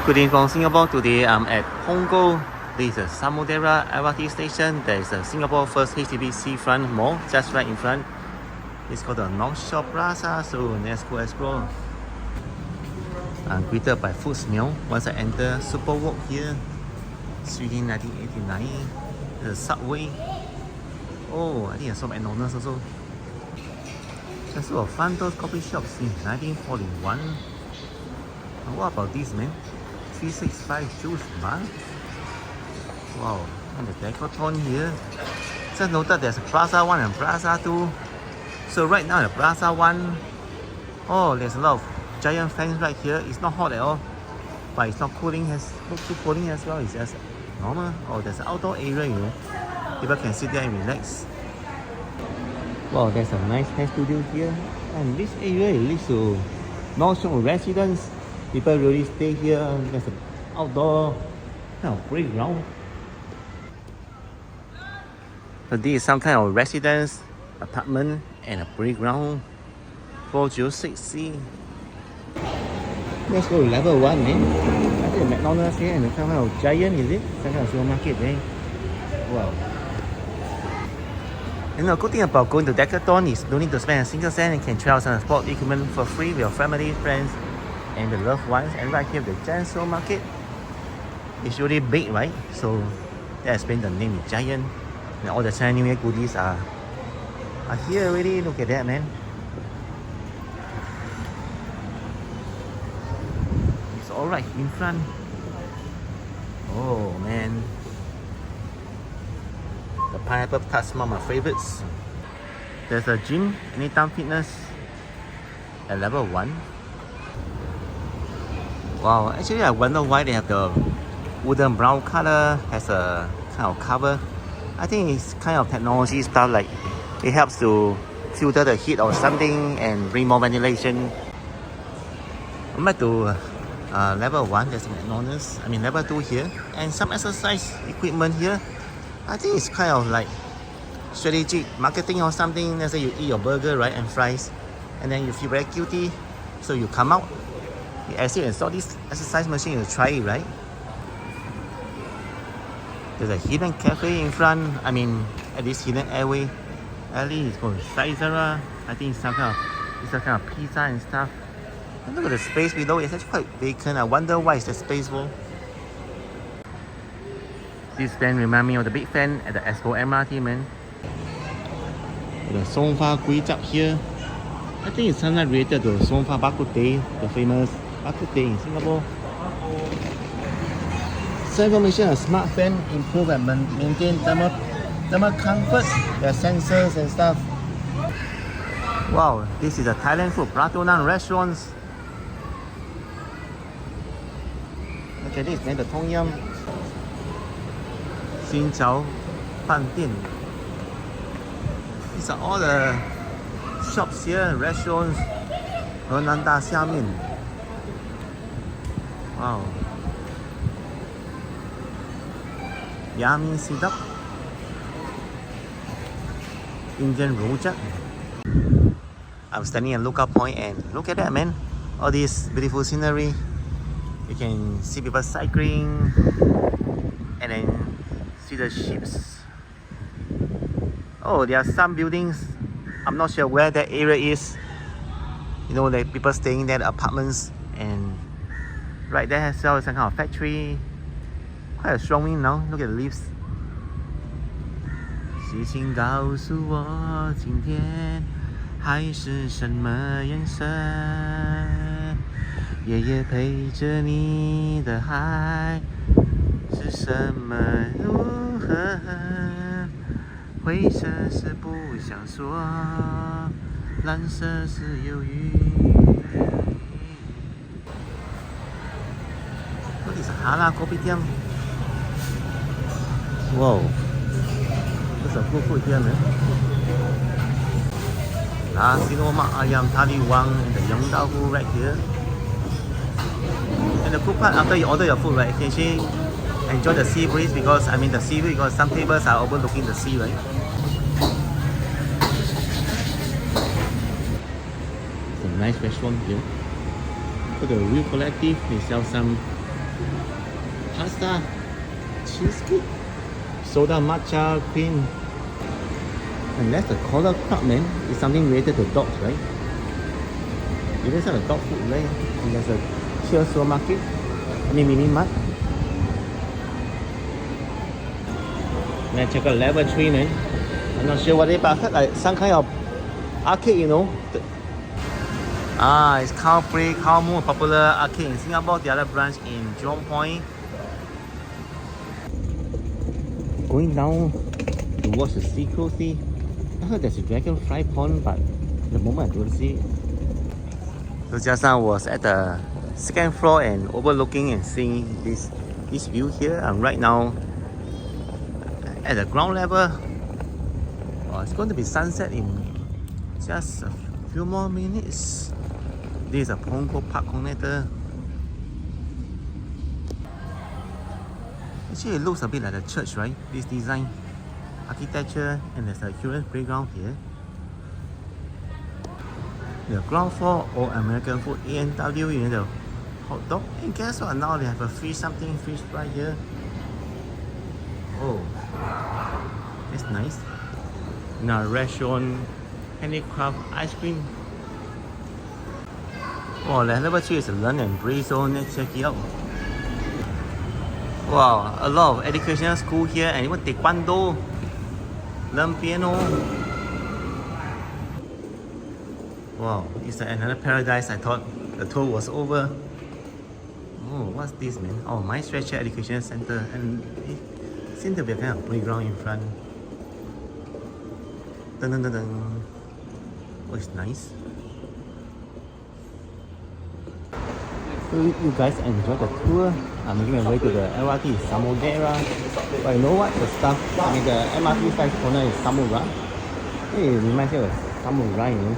Good evening from Singapore. Today I'm at Punggol. This is Samudera LRT station. There is a Singapore first HDB Seafront mall just right in front. It's called the Northshore Plaza, so let's go explore. I'm greeted by food smell once I enter Super Walk here. Sweet in 1989. The subway. Oh, I think I saw McDonald's also. There's a fun those coffee shops in 1941. What about this, man? 365 juice bar. Wow, and the decathlon here. Just noted there's Plaza 1 and Plaza 2. So right now the Plaza 1, oh, there's a lot of giant fans right here. It's not hot at all, but it's not cooling not too cooling as well. It's just normal. Oh, there's an outdoor area, you know. People can sit there and relax. Wow, there's a nice hair studio here. And this area it leads to Northshore residents. People really stay here. There's an outdoor kind of playground. So this is some kind of residence, apartment, and a playground. 406C. Let's go to level 1, man. I think McDonald's here and some kind of giant, is it? Some kind of supermarket there. Wow. And the good thing about going to Decathlon is you don't need to spend a single cent and can try out some sport equipment for free with your family, friends, and the loved ones. And right here, the giant supermarket is really big, right? So that explains the name is Giant. And all the Chinese goodies are here already. Look at that, man. It's all right in front. Oh man, the pineapple tart is one of my favorites. There's a gym, Anytime Fitness at level 1. Wow, actually I wonder why they have the wooden brown color as a kind of cover. I think it's kind of technology stuff, like it helps to filter the heat or something and bring more ventilation. I'm back to level 1, there's McDonald's. I mean level 2 here, and some exercise equipment here. I think it's kind of like strategic marketing or something. Let's say you eat your burger, right, and fries, and then you feel very guilty, so you come out, you actually install this exercise machine, you try it, right? There's a hidden cafe in front. I mean, at this hidden airway. Alley is called Saizera. I think it's some kind of pizza and stuff. And look at the space below. It's actually quite vacant. I wonder why is the space full. This fan reminds me of the big fan at the Expo MRT, man. The Songfa Kway Chap here. I think it's something related to Songfa Bak Kut Teh, the famous Bak Kut Teh in Singapore. Some information: a smart fan improve and maintain thermal comfort. There are sensors and stuff. Wow, this is a Thailand food, Pratonan restaurants. Look at this, man, the Tom Yum. Xin Chao Fan Dian. These are all the shops here, restaurants. Henan Da Xia Mian. Wow. Yummy Sidap. Indian Rojak. I'm standing at Lookout Point and look at that, man. All this beautiful scenery. You can see people cycling and then see the ships. Oh, there are some buildings. I'm not sure where that area is. You know, like people staying there, the apartments, and right there as well is some kind of factory. Quite a strong wind now. Look at the leaves. 事情告诉我，今天海是什么颜色？夜夜陪着你的海是什么如何？灰色是不想说，蓝色是忧郁。What is Hala Kopitiam? Whoa, there's a good food here, man. Nasi lemak ayam tali wang and the yong tau foo right here. And the good part, after you order your food, right, you can actually enjoy the sea breeze because the seaweed, because some tables are overlooking the sea, right? It's a nice restaurant here. For the Real Collective, they sell some pasta, cheesecake, soda matcha cream. And that's the collar club, man. It's something related to dogs, right? You guys have a dog food, right? And there's a Cheer supermarket. I mean mini mart. Man, check out level 3, man. I'm not sure what it is, but I heard like some kind of arcade, you know. It's Cow Play, Cow Moo, popular arcade in Singapore. The other branch in Jurong Point. Going down to watch the sea closely. I heard there's a dragonfly pond, but at the moment I don't see it. So just now I was at the second floor and overlooking and seeing this view here. I'm right now at the ground level. It's going to be sunset in just a few more minutes. This is a Punggol Park connector. Actually, it looks a bit like a church, right? This design, architecture, and there's a children's playground here. The ground floor, all American food, A&W, you know, the hot dog. And guess what? Now they have a fish fry here. Oh, that's nice. Now, restaurant, handicraft, ice cream. Oh, level 3 is a learn and breathe zone. Let's check it out. Wow, a lot of educational school here, and even taekwondo, learn piano. Wow, it's another paradise. I thought the tour was over. Oh, what's this, man? Oh, My Stretcher Education Center, and it seems to be a kind of playground in front. Dun dun dun dun. Oh, it's nice. So you guys enjoy the tour. I'm making my way to the LRT Samudera. But you know what? The stuff, I mean the MRT 5 corner is Samurai. Hey, it reminds me of Samurai, you know.